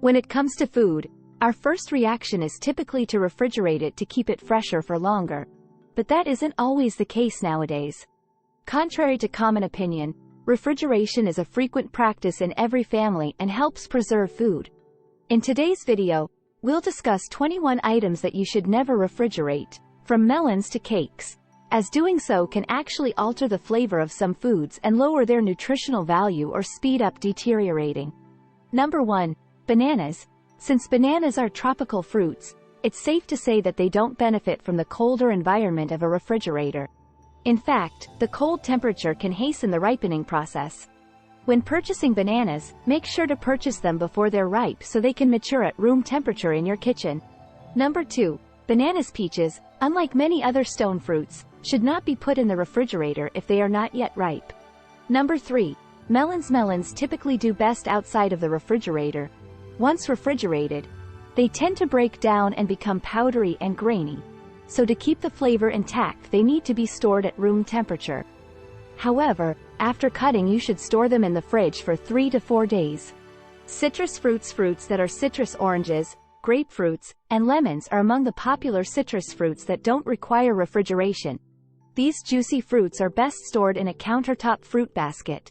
When it comes to food, our first reaction is typically to refrigerate it to keep it fresher for longer. But that isn't always the case nowadays. Contrary to common opinion, refrigeration is a frequent practice in every family and helps preserve food. In today's video, we'll discuss 21 items that you should never refrigerate, from melons to cakes, as doing so can actually alter the flavor of some foods and lower their nutritional value or speed up deteriorating. Number 1. Bananas. Since bananas are tropical fruits, it's safe to say that they don't benefit from the colder environment of a refrigerator. In fact, the cold temperature can hasten the ripening process. When purchasing bananas, make sure to purchase them before they're ripe so they can mature at room temperature in your kitchen. Number 2. Bananas. Peaches, unlike many other stone fruits, should not be put in the refrigerator if they are not yet ripe. Number 3. Melons. Melons typically do best outside of the refrigerator. Once refrigerated, they tend to break down and become powdery and grainy. So to keep the flavor intact, they need to be stored at room temperature. However, after cutting, you should store them in the fridge for 3 to 4 days. Citrus fruits. Fruits that are citrus. Oranges, grapefruits, and lemons are among the popular citrus fruits that don't require refrigeration. These juicy fruits are best stored in a countertop fruit basket.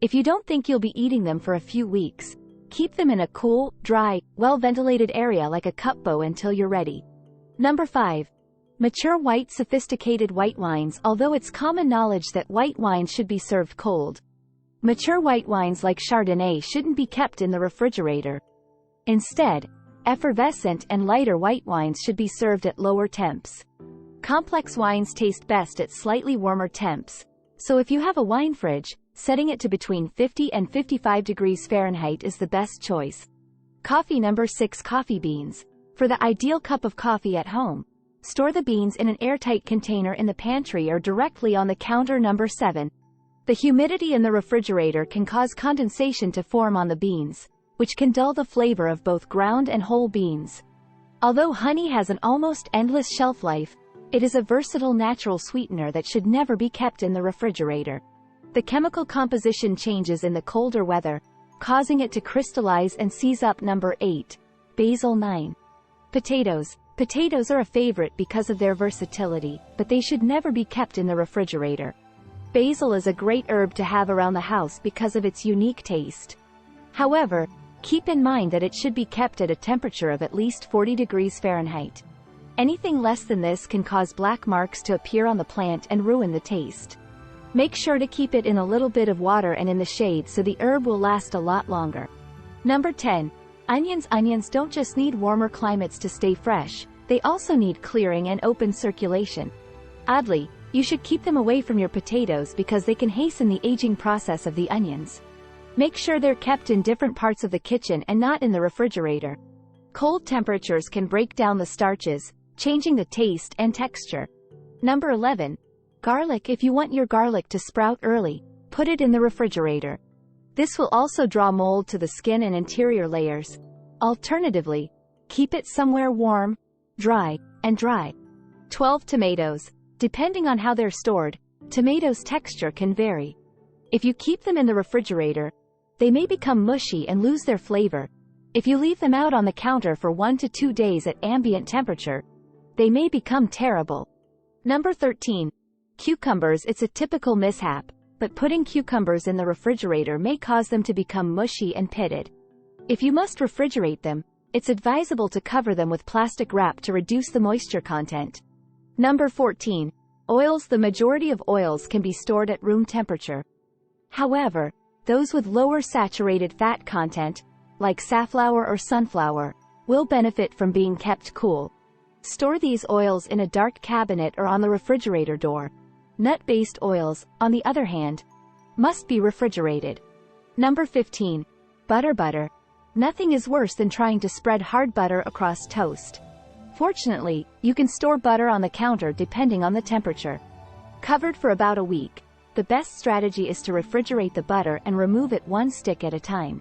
If you don't think you'll be eating them for a few weeks, keep them in a cool, dry, well-ventilated area like a cupboard until you're ready. Number 5. Mature white. Sophisticated white wines. Although it's common knowledge that white wines should be served cold, mature white wines like Chardonnay shouldn't be kept in the refrigerator. Instead, effervescent and lighter white wines should be served at lower temps. Complex wines taste best at slightly warmer temps, so if you have a wine fridge, setting it to between 50 and 55 degrees Fahrenheit is the best choice. Coffee. Number 6. Coffee beans. For the ideal cup of coffee at home, store the beans in an airtight container in the pantry or directly on the counter. Number 7. The humidity in the refrigerator can cause condensation to form on the beans, which can dull the flavor of both ground and whole beans. Although honey has an almost endless shelf life, it is a versatile natural sweetener that should never be kept in the refrigerator. The chemical composition changes in the colder weather, causing it to crystallize and seize up. Number 8. Basil. 9. Potatoes. Potatoes are a favorite because of their versatility, but they should never be kept in the refrigerator. Basil is a great herb to have around the house because of its unique taste. However, keep in mind that it should be kept at a temperature of at least 40 degrees Fahrenheit. Anything less than this can cause black marks to appear on the plant and ruin the taste. Make sure to keep it in a little bit of water and in the shade so the herb will last a lot longer. Number 10. Onions. Onions don't just need warmer climates to stay fresh, they also need clearing and open circulation. Oddly, you should keep them away from your potatoes because they can hasten the aging process of the onions. Make sure they're kept in different parts of the kitchen and not in the refrigerator. Cold temperatures can break down the starches, changing the taste and texture. Number 11. Garlic. If you want your garlic to sprout early, put it in the refrigerator. This will also draw mold to the skin and interior layers. Alternatively, keep it somewhere warm, dry, and dry. 12. Tomatoes. Depending on how they're stored, tomatoes' texture can vary. If you keep them in the refrigerator, they may become mushy and lose their flavor. If you leave them out on the counter for 1 to 2 days at ambient temperature, they may become terrible. Number 13. Cucumbers. It's a typical mishap, but putting cucumbers in the refrigerator may cause them to become mushy and pitted. If you must refrigerate them, it's advisable to cover them with plastic wrap to reduce the moisture content. Number 14. Oils. The majority of oils can be stored at room temperature. However, those with lower saturated fat content, like safflower or sunflower, will benefit from being kept cool. Store these oils in a dark cabinet or on the refrigerator door. Nut-based oils, on the other hand, must be refrigerated. Number 15. Butter. Butter. Nothing is worse than trying to spread hard butter across toast. Fortunately, you can store butter on the counter depending on the temperature. Covered for about a week, the best strategy is to refrigerate the butter and remove it one stick at a time.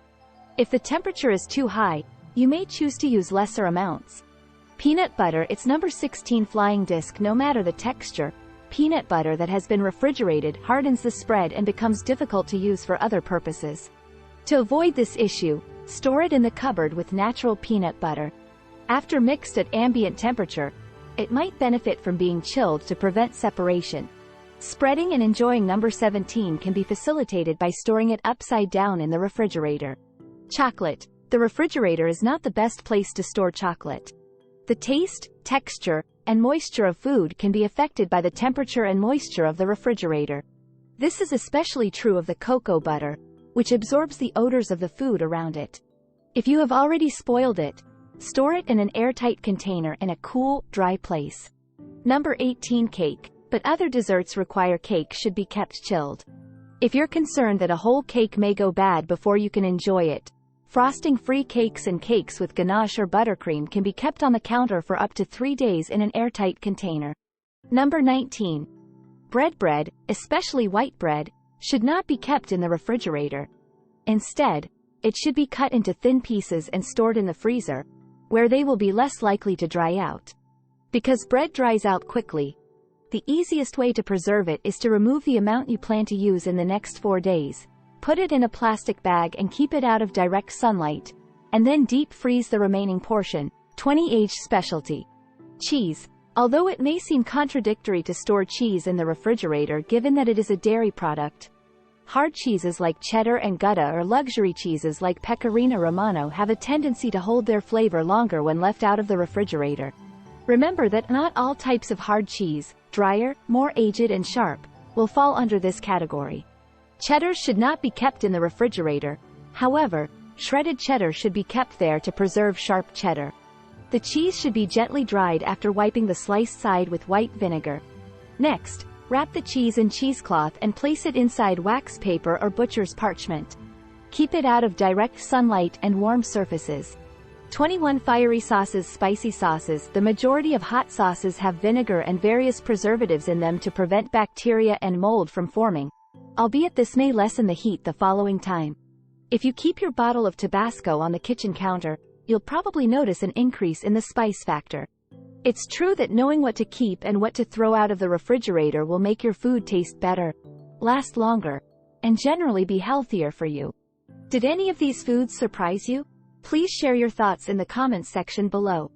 If the temperature is too high, you may choose to use lesser amounts. Peanut butter. It's number 16. Flying disc. No matter the texture, peanut butter that has been refrigerated hardens the spread and becomes difficult to use for other purposes. To avoid this issue, store it in the cupboard with natural peanut butter. After mixed at ambient temperature, it might benefit from being chilled to prevent separation. Spreading and enjoying number 17 can be facilitated by storing it upside down in the refrigerator. Chocolate. The refrigerator is not the best place to store chocolate. The taste, texture, and moisture of food can be affected by the temperature and moisture of the refrigerator. This is especially true of the cocoa butter, which absorbs the odors of the food around it. If you have already spoiled it, store it in an airtight container in a cool, dry place. Number 18 cake, but other desserts require cake should be kept chilled. If you're concerned that a whole cake may go bad before you can enjoy it, frosting-free cakes and cakes with ganache or buttercream can be kept on the counter for up to 3 days in an airtight container. Number 19. Bread, especially white bread, should not be kept in the refrigerator. Instead, it should be cut into thin pieces and stored in the freezer, where they will be less likely to dry out. Because bread dries out quickly, the easiest way to preserve it is to remove the amount you plan to use in the next 4 days, put it in a plastic bag and keep it out of direct sunlight, and then deep freeze the remaining portion. 20-age specialty. Cheese. Although it may seem contradictory to store cheese in the refrigerator given that it is a dairy product, hard cheeses like cheddar and Gouda or luxury cheeses like Pecorino Romano have a tendency to hold their flavor longer when left out of the refrigerator. Remember that not all types of hard cheese, drier, more aged and sharp, will fall under this category. Cheddar should not be kept in the refrigerator. However, shredded cheddar should be kept there to preserve sharp cheddar. The cheese should be gently dried after wiping the sliced side with white vinegar. Next, wrap the cheese in cheesecloth and place it inside wax paper or butcher's parchment. Keep it out of direct sunlight and warm surfaces. 21 Fiery sauces. Spicy sauces. The majority of hot sauces have vinegar and various preservatives in them to prevent bacteria and mold from forming, albeit this may lessen the heat the following time. If you keep your bottle of Tabasco on the kitchen counter, you'll probably notice an increase in the spice factor. It's true that knowing what to keep and what to throw out of the refrigerator will make your food taste better, last longer, and generally be healthier for you. Did any of these foods surprise you? Please share your thoughts in the comments section below.